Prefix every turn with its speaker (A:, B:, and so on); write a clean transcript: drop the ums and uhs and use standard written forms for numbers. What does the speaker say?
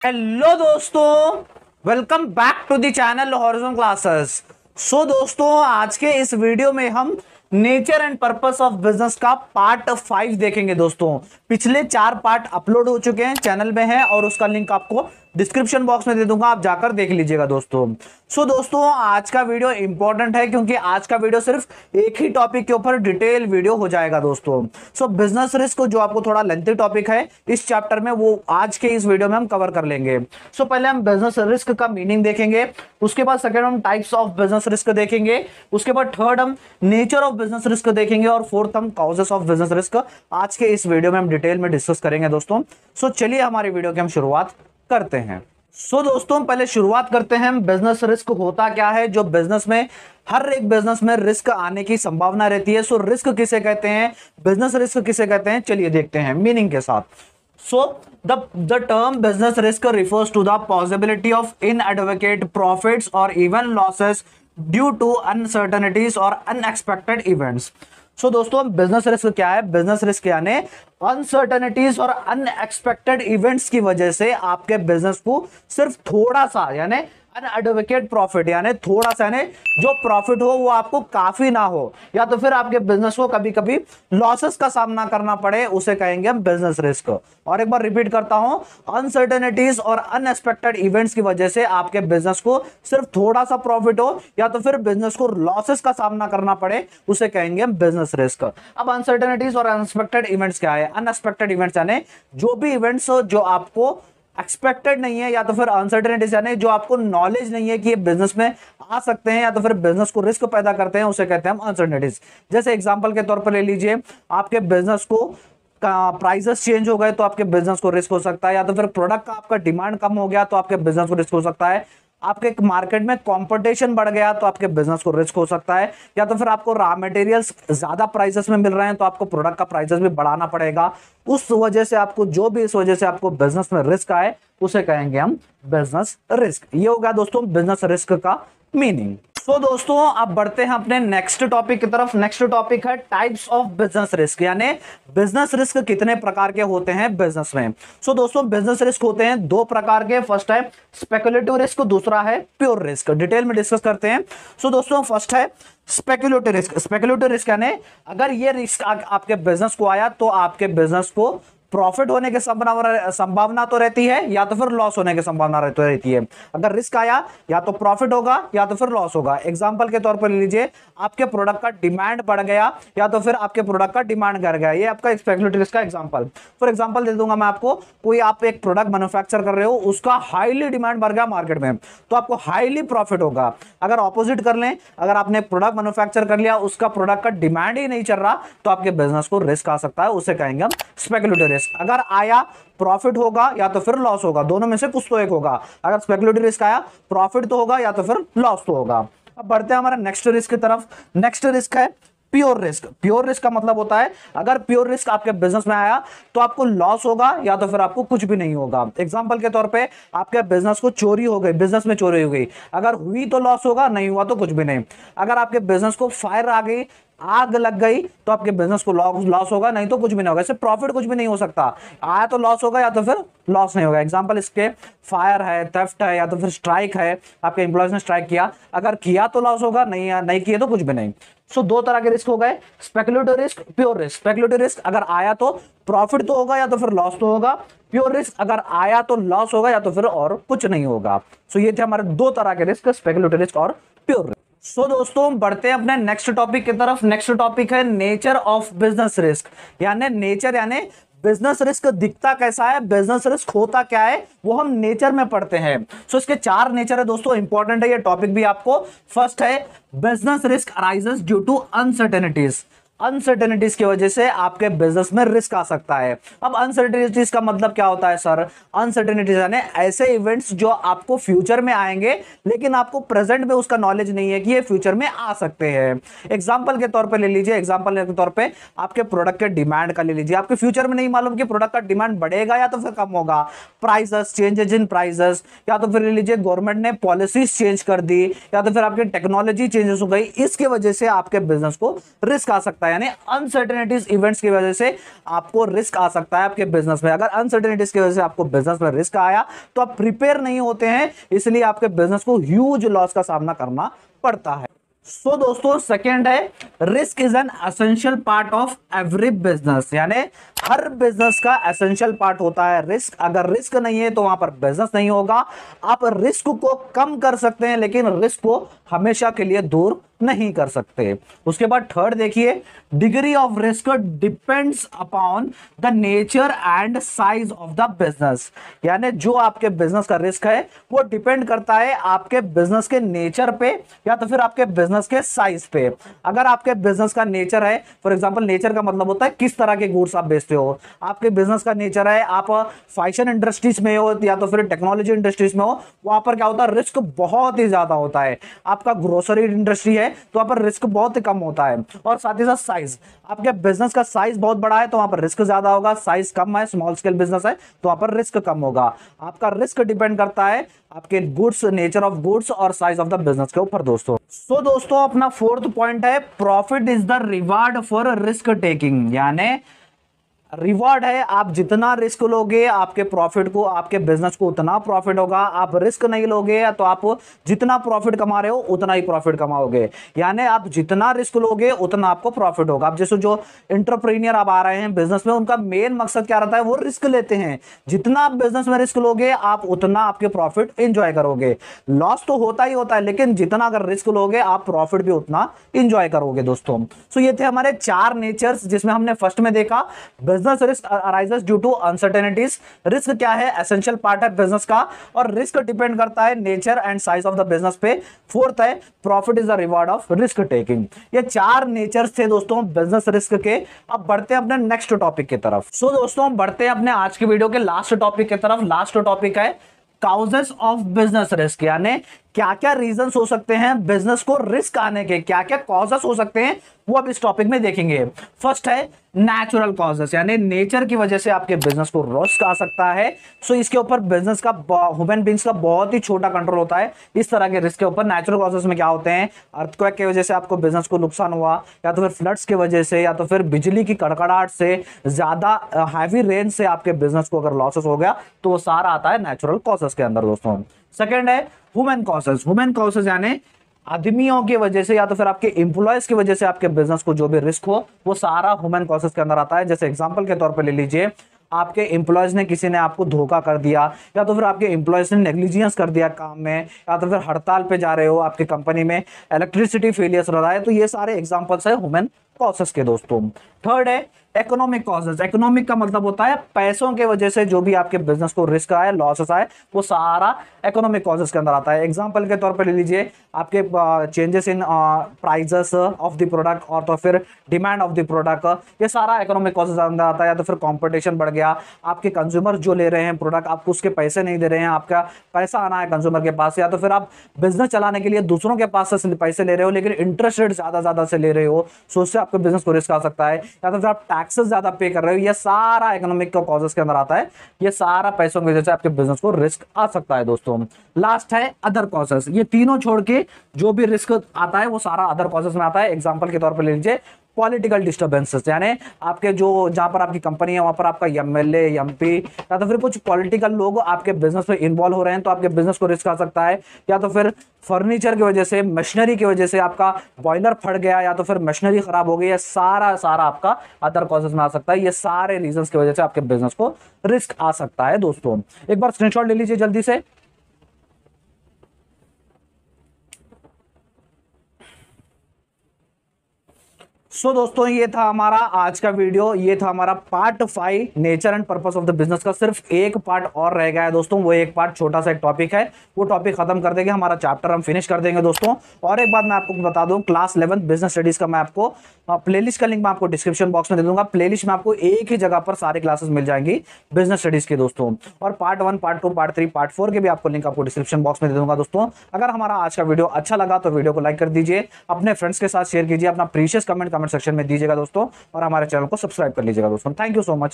A: Hello दोस्तों, welcome back to the channel horizon classes. दोस्तों, आज के इस वीडियो में हम nature and purpose of business का पार्ट 5 देखेंगे। दोस्तों, पिछले 4 पार्ट अपलोड हो चुके हैं, चैनल में है और उसका लिंक आपको डिस्क्रिप्शन बॉक्स में दे दूंगा, आप जाकर देख लीजिएगा। दोस्तों आज का वीडियो इंपॉर्टेंट है क्योंकि आज का वीडियो सिर्फ एक ही टॉपिक के ऊपर डिटेल वीडियो हो जाएगा। दोस्तों बिजनेस रिस्क जो आपको थोड़ा लेंथी टॉपिक है इस चैप्टर में, वो आज के इस वीडियो में हम कवर कर लेंगे। पहले हम बिजनेस रिस्क का मीनिंग देखेंगे, उसके बाद सेकंड हम टाइप्स ऑफ बिजनेस रिस्क देखेंगे, उसके बाद थर्ड हम नेचर ऑफ बिजनेस रिस्क देखेंगे और फोर्थ हम कॉजेस ऑफ बिजनेस रिस्क आज के इस वीडियो में हम डिटेल में डिस्कस करेंगे। दोस्तों चलिए हमारी वीडियो की हम शुरुआत करते हैं। दोस्तों पहले शुरुआत करते हैं बिजनेस रिस्क होता क्या है। जो बिजनेस में हर एक बिजनेस में रिस्क आने की संभावना रहती है। रिस्क किसे कहते हैं, बिजनेस रिस्क किसे कहते हैं, चलिए देखते हैं मीनिंग के साथ। The term business risk refers to the possibility of inadequate profits or even losses due to uncertainties or unexpected events. दोस्तों बिजनेस रिस्क क्या है? बिजनेस रिस्क यानी अनसर्टेनिटीज और अनएक्सपेक्टेड इवेंट्स की वजह से आपके बिजनेस को सिर्फ थोड़ा सा यानी अनएडवोकेट प्रॉफिट यानी थोड़ा सा यानी जो प्रॉफिट हो वो आपको काफी ना हो, या तो फिर आपके बिजनेस को कभी कभी लॉसेस का सामना करना पड़े, उसे कहेंगे हम बिजनेस रिस्क। और एक बार रिपीट करता हूं, अनसर्टेनिटीज और अनएक्सपेक्टेड इवेंट्स की वजह से आपके बिजनेस को सिर्फ थोड़ा सा प्रॉफिट हो या तो फिर बिजनेस को लॉसेस का सामना करना पड़े, उसे कहेंगे हम बिजनेस रिस्क। अब अनसर्टेनिटीज और अनएक्सपेक्टेड इवेंट्स क्या है? अनएक्सपेक्टेड इवेंट्स यानी जो भी इवेंट्स जो आपको एक्सपेक्टेड नहीं है, या तो फिर अनसर्टेनिटीज यानी जो आपको नॉलेज नहीं है कि ये बिजनेस में आ सकते हैं या तो फिर बिजनेस को रिस्क पैदा करते हैं, उसे कहते हैं हम अनसर्टेनिटीज। जैसे एग्जांपल के तौर पर ले लीजिए, आपके बिजनेस को प्राइसेस चेंज हो गए तो आपके बिजनेस को रिस्क हो सकता है, या तो फिर प्रोडक्ट का आपका डिमांड कम हो गया तो आपके बिजनेस को रिस्क हो सकता है, आपके मार्केट में कंपटीशन बढ़ गया तो आपके बिजनेस को रिस्क हो सकता है, या तो फिर आपको रॉ मटेरियल्स ज्यादा प्राइसेस में मिल रहे हैं तो आपको प्रोडक्ट का प्राइसेस भी बढ़ाना पड़ेगा। उस वजह से आपको जो भी इस वजह से आपको बिजनेस में रिस्क आए उसे कहेंगे हम बिजनेस रिस्क। ये हो गया दोस्तों बिजनेस रिस्क का मीनिंग। दोस्तों अब बढ़ते हैं अपने नेक्स्ट टॉपिक की तरफ। नेक्स्ट टॉपिक है टाइप्स ऑफ बिजनेस रिस्क, यानी बिजनेस रिस्क कितने प्रकार के होते हैं बिजनेस में। दोस्तों बिजनेस रिस्क होते हैं 2 प्रकार के। फर्स्ट है स्पेकुलेटिव रिस्क, दूसरा है प्योर रिस्क। डिटेल में डिस्कस करते हैं। दोस्तों फर्स्ट है स्पेकुलेटिव रिस्क। स्पेकुलेटिव रिस्क यानी अगर ये रिस्क आपके बिजनेस को आया तो आपके बिजनेस को प्रॉफिट होने की संभावना तो रहती है या तो फिर लॉस होने की संभावना रहती है। अगर रिस्क आया या तो प्रॉफिट होगा या तो फिर लॉस होगा। एग्जांपल के तौर पर ले लीजिए, आपके प्रोडक्ट का डिमांड बढ़ गया या तो फिर आपके प्रोडक्ट का डिमांड गिर गया। ये आपका स्पेकुलेटिव रिस्क का एग्जांपल। फॉर एग्जांपल दे दूंगा मैं आपको, कोई आप एक प्रोडक्ट मैन्युफैक्चर कर रहे हो, उसका हाईली डिमांड बढ़ गया मार्केट में तो आपको हाईली प्रॉफिट होगा। अगर ऑपोजिट कर लें, अगर आपने प्रोडक्ट मैन्युफैक्चर कर लिया, उसका प्रोडक्ट का डिमांड ही नहीं चल रहा तो आपके बिजनेस को रिस्क आ सकता है, उसे कहेंगे हम स्पेकुलेटिव रिस्क। अगर आया प्रॉफिट होगा या तो फिर लॉस होगा, दोनों में से कुछ तो एक होगा। अगर स्पेकुलेटिव रिस्क आया प्रॉफिट तो होगा या तो फिर लॉस तो होगा। अब बढ़ते हैं हमारे नेक्स्ट रिस्क की तरफ। नेक्स्ट रिस्क है प्योर रिस्क। प्योर रिस्क का मतलब होता है अगर प्योर रिस्क आपके बिजनेस में आया तो आपको लॉस होगा या तो फिर आपको कुछ भी नहीं होगा। एग्जांपल के तौर पे आपके बिजनेस को चोरी हो गई, बिजनेस में चोरी हो गई, अगर हुई तो लॉस होगा, नहीं हुआ तो कुछ भी नहीं। अगर आपके बिजनेस को फायर आ गई, आग लग गई तो आपके बिजनेस को लॉस होगा, नहीं तो कुछ भी नहीं होगा। इससे प्रॉफिट कुछ भी नहीं हो सकता, आया तो लॉस होगा या तो फिर लॉस नहीं होगा। एग्जांपल इसके फायर है, थेफ्ट है या तो फिर स्ट्राइक है, आपके एम्प्लॉयज ने स्ट्राइक किया, अगर किया तो लॉस होगा, नहीं किया तो कुछ भी नहीं। 2 तरह के रिस्क हो गए, speculative risk, pure risk. Speculative risk अगर आया तो प्रॉफिट तो होगा या तो फिर लॉस तो होगा। प्योर रिस्क अगर आया तो लॉस होगा या तो फिर और कुछ नहीं होगा। ये थे हमारे 2 तरह के रिस्क, स्पेकुलेटिव रिस्क और प्योर रिस्क। दोस्तों बढ़ते हैं अपने नेक्स्ट टॉपिक की तरफ। नेक्स्ट टॉपिक है नेचर ऑफ बिजनेस रिस्क, यानी नेचर यानी बिजनेस रिस्क दिखता कैसा है, बिजनेस रिस्क होता क्या है, वो हम नेचर में पढ़ते हैं। इसके 4 नेचर है दोस्तों, इंपॉर्टेंट है ये टॉपिक भी आपको। फर्स्ट है business risk arises due to uncertainties. Uncertainties की वजह से आपके बिजनेस में रिस्क आ सकता है। अब अनसर्टेनिटीज का मतलब क्या होता है सर? अनसर्टेनिटीज यानी ऐसे इवेंट्स जो आपको फ्यूचर में आएंगे लेकिन आपको प्रेजेंट में उसका नॉलेज नहीं है कि ये फ्यूचर में आ सकते हैं। एग्जांपल के तौर पे ले लीजिए, एग्जांपल के तौर पे आपके प्रोडक्ट के डिमांड का ले लीजिए। आपके फ्यूचर में नहीं मालूम कि प्रोडक्ट का डिमांड बढ़ेगा या तो फिर कम होगा, प्राइसेस चेंजेस इन प्राइसेस, या तो फिर ले लीजिए गवर्नमेंट ने पॉलिसीज चेंज कर दी, या तो फिर आपकी टेक्नोलॉजी चेंजेस हो गई, इसकी वजह से आपके बिजनेस को रिस्क आ सकता सकता है, यानी अनसर्टेनिटीज इवेंट्स की वजह से आपको रिस्क आ सकता है आपके बिजनेस में। अगर अनसर्टेनिटीज की वजह से आपको बिजनेस में रिस्क आया तो आप प्रिपेयर नहीं होते हैं, इसलिए आपके बिजनेस को ह्यूज लॉस का सामना करना पड़ता है। सो दोस्तों सेकेंड है, risk is an essential part of every business, यानी हर बिजनेस का एसेंशियल पार्ट होता है रिस्क। अगर रिस्क नहीं है तो वहां पर बिजनेस नहीं होगा। आप रिस्क को कम कर सकते हैं लेकिन रिस्क को हमेशा के लिए दूर नहीं कर सकते। उसके बाद थर्ड देखिए, degree of risk depends upon the nature and size of the business, यानी जो आपके बिजनेस का रिस्क है वो डिपेंड करता है आपके बिजनेस के नेचर पे या तो फिर आपके बिजनेस के साइज पे। अगर आपके बिजनेस का नेचर है, फॉर एग्जांपल नेचर का मतलब होता है किस तरह के गुड्स आप बेचते हो। आपके बिजनेस का नेचर है आप फैशन इंडस्ट्रीज में हो या तो फिर टेक्नोलॉजी इंडस्ट्रीज में हो, वहां पर क्या होता है, रिस्क बहुत ही ज्यादा होता है। आपका ग्रोसरी इंडस्ट्री है तो वहां पर रिस्क बहुत ही कम होता है। और साथ ही साथ साइज, आपके बिजनेस का साइज बहुत बड़ा है तो वहां पर रिस्क ज्यादा होगा। साइज कम है, स्मॉल स्केल बिजनेस है तो वहां पर रिस्क कम होगा। आपका रिस्क डिपेंड करता है आपके गुड्स, नेचर ऑफ गुड्स और साइज ऑफ द बिजनेस के ऊपर दोस्तों। सो दोस्तों अपना फोर्थ पॉइंट है, profit is the reward for risk taking, यानी रिवॉर्ड है, आप जितना रिस्क लोगे आपके प्रॉफिट को, आपके बिजनेस को उतना प्रॉफिट होगा। आप रिस्क नहीं लोगे तो आप जितना प्रॉफिट कमा रहे हो उतना ही प्रॉफिट कमाओगे, यानी आप जितना रिस्क लोगे उतना आपको प्रॉफिट होगा। आप जैसे जो एंटरप्रेन्योर आप आ रहे हैं बिजनेस में, उनका मेन मकसद क्या रहता है, वो रिस्क लेते हैं। जितना आप बिजनेस में रिस्क लोगे आप उतना आपके प्रॉफिट एंजॉय करोगे। लॉस तो होता ही होता है लेकिन जितना अगर रिस्क लोगे आप प्रॉफिट भी उतना एंजॉय करोगे दोस्तों। सो ये थे हमारे 4 नेचर्स, जिसमें हमने फर्स्ट में देखा business risk arises due to uncertainties. Risk क्या है, एसेंशियल पार्ट है बिजनेस का, और रिस्क डिपेंड करता है nature and size of the business पे। फोर्थ है, profit is the reward of risk taking. ये 4 नेचर्स थे दोस्तों बिजनेस रिस्क के। अब बढ़ते हैं अपने नेक्स्ट टॉपिक की तरफ। सो दोस्तों बढ़ते हैं अपने आज के वीडियो के लास्ट टॉपिक की तरफ। लास्ट टॉपिक है काउजेस ऑफ बिजनेस रिस्क, यानी क्या क्या रीजंस हो सकते हैं बिजनेस को रिस्क आने के, क्या क्या कॉजेस हो सकते हैं वो अब इस टॉपिक में देखेंगे। फर्स्ट है नेचुरल कॉजेस, यानी नेचर की वजह से आपके बिजनेस को रिस्क आ सकता है। सो इसके ऊपर बिजनेस का, ह्यूमन बींग्स का बहुत ही छोटा कंट्रोल होता है इस तरह के रिस्क के ऊपर। नेचुरल कॉजेस में क्या होते हैं, अर्थक्वेक की वजह से आपको बिजनेस को नुकसान हुआ, या तो फिर फ्लड्स की वजह से, या तो फिर बिजली की कड़कड़ाहट से, ज्यादा हैवी रेन से आपके बिजनेस को अगर लॉसेस हो गया तो वो सारा आता है नेचुरल कॉजेस के अंदर दोस्तों। सेकेंड है ह्यूमन कॉजेस। ह्यूमन कॉजेस यानी आदमियों की वजह से या तो फिर आपके एम्प्लॉयज की वजह से आपके बिजनेस को जो भी रिस्क हो वो सारा ह्यूमन कॉजेस के अंदर आता है। जैसे एग्जांपल के तौर पे ले लीजिए, आपके एम्प्लॉयज ने, किसी ने आपको धोखा कर दिया, या तो फिर आपके एम्प्लॉयज ने नेग्लिजियंस कर दिया काम में, या तो फिर हड़ताल पे जा रहे हो, आपकी कंपनी में इलेक्ट्रिसिटी फेलियर रहा है, तो ये सारे एग्जांपल्स है ह्यूमन कॉजेस के दोस्तों। थर्ड है इकोनॉमिक कॉजेस। इकोनॉमिक का मतलब होता है पैसों के वजह से जो भी आपके बिजनेस को रिस्क आए, लॉसेस आए, वो सारा इकोनॉमिक कॉजेस के अंदर आता है। एग्जांपल के तौर पर ले लीजिए, आपके changes in prices of the product और तो फिर डिमांड ऑफ द प्रोडक्ट, ये सारा इकोनॉमिक कॉजेस अंदर आता है। या तो फिर कंपटीशन बढ़ गया, आपके कंज्यूमर जो ले रहे हैं प्रोडक्ट, आपको उसके पैसे नहीं दे रहे हैं, आपका पैसा आना है कंज्यूमर के पास, या तो फिर आप बिजनेस चलाने के लिए दूसरों के पास से पैसे ले रहे हो लेकिन इंटरेस्ट रेट ज्यादा से ले रहे हो, सो उससे आपके बिजनेस को रिस्क आ सकता है। या तो फिर आप टैक्सेस ज्यादा पे कर रहे हो, ये सारा इकोनॉमिक का कॉजेस के अंदर आता है। ये सारा पैसों की वजह से आपके बिजनेस को रिस्क आ सकता है दोस्तों। लास्ट है अदर कॉजेस। ये तीनों छोड़ के जो भी रिस्क आता है वो सारा अदर कॉजेस में आता है। एग्जांपल के तौर पर ले लीजिए पॉलिटिकल डिस्टर्बेंसेस, यानी आपके जो जहां पर आपकी कंपनी है वहां पर आपका एमएलए, एमपी या तो फिर कुछ पॉलिटिकल लोग आपके बिजनेस में इन्वॉल्व हो रहे हैं तो आपके बिजनेस को रिस्क आ सकता है। या तो फिर फर्नीचर की वजह से, मशीनरी की वजह से आपका बॉयलर फट गया या तो फिर मशीनरी खराब हो गई, ये सारा आपका अदर कॉजेस में आ सकता है। ये सारे रीजंस की वजह से आपके बिजनेस को रिस्क आ सकता है दोस्तों। एक बार स्क्रीनशॉट ले लीजिए जल्दी से। सो दोस्तों ये था हमारा आज का वीडियो, ये था हमारा part 5 nature and purpose of the business का। सिर्फ एक पार्ट और रह गया है दोस्तों, वो एक पार्ट छोटा सा एक टॉपिक है, वो टॉपिक खत्म कर देंगे, हमारा चैप्टर हम फिनिश कर देंगे दोस्तों। और एक बात मैं आपको बता दूं, क्लास 11 बिजनेस स्टडीज का मैं आपको प्लेलिस्ट का लिंक मैं आपको डिस्क्रिप्शन बॉक्स में दे दूंगा। प्लेलिस्ट में आपको एक ही जगह पर सारे क्लासेस मिल जाएंगी बिजनेस स्टडीज के दोस्तों। और पार्ट 1, पार्ट 2, पार्ट 3, पार्ट 4 के भी आपको लिंक आपको डिस्क्रिप्शन बॉक्स में दे दूंगा दोस्तों। अगर हमारा आज का वीडियो अच्छा लगा तो वीडियो को लाइक कर दीजिए, अपने फ्रेंड्स के साथ शेयर कीजिए, अपना प्रीशियस कमेंट सेक्शन में दीजिएगा दोस्तों, और हमारे चैनल को सब्सक्राइब कर लीजिएगा दोस्तों। Thank you so much.